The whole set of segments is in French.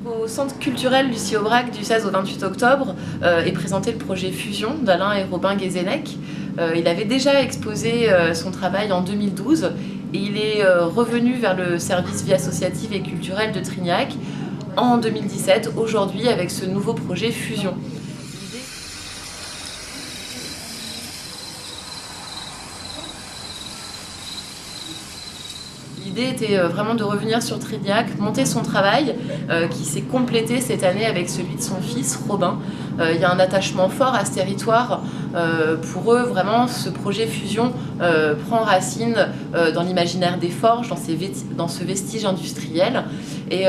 Au centre culturel Lucie Aubrac du 16 au 28 octobre est présenté le projet Fusion d'Alain et Robin Guézenec. Il avait déjà exposé son travail en 2012 et il est revenu vers le service vie associative et culturelle de Trignac en 2017, aujourd'hui avec ce nouveau projet Fusion. L'idée était vraiment de revenir sur Trignac, monter son travail qui s'est complété cette année avec celui de son fils Robin. Il y a un attachement fort à ce territoire. Pour eux, vraiment, ce projet Fusion prend racine dans l'imaginaire des forges, dans ce vestige industriel. Et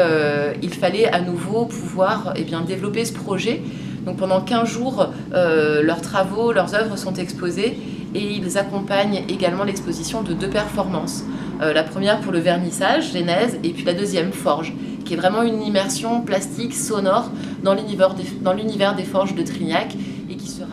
il fallait à nouveau pouvoir développer ce projet. Donc pendant 15 jours, leurs travaux, leurs œuvres sont exposées et ils accompagnent également l'exposition de 2 performances. La première pour le vernissage, Genèse, et puis la deuxième, Forge, qui est vraiment une immersion plastique, sonore dans l'univers des forges de Trignac et qui sera...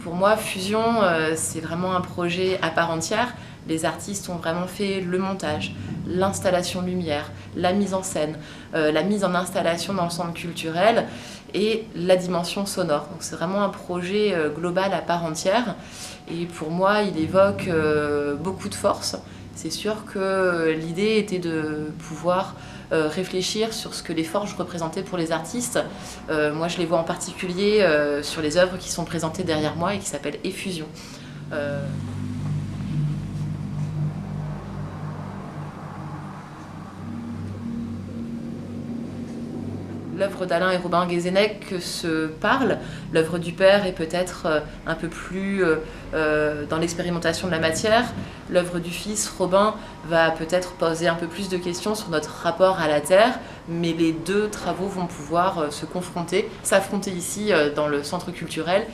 Pour moi, Fusion, c'est vraiment un projet à part entière. Les artistes ont vraiment fait le montage, l'installation lumière, la mise en scène, la mise en installation dans le centre culturel et la dimension sonore. Donc c'est vraiment un projet global à part entière. Et pour moi, il évoque beaucoup de force. C'est sûr que l'idée était de pouvoir réfléchir sur ce que les forges représentaient pour les artistes. Moi, je les vois en particulier sur les œuvres qui sont présentées derrière moi et qui s'appellent Effusion. L'œuvre d'Alain et Robin Guézenec se parle. L'œuvre du père est peut-être un peu plus dans l'expérimentation de la matière. L'œuvre du fils, Robin, va peut-être poser un peu plus de questions sur notre rapport à la terre, mais les 2 travaux vont pouvoir se confronter, s'affronter ici dans le centre culturel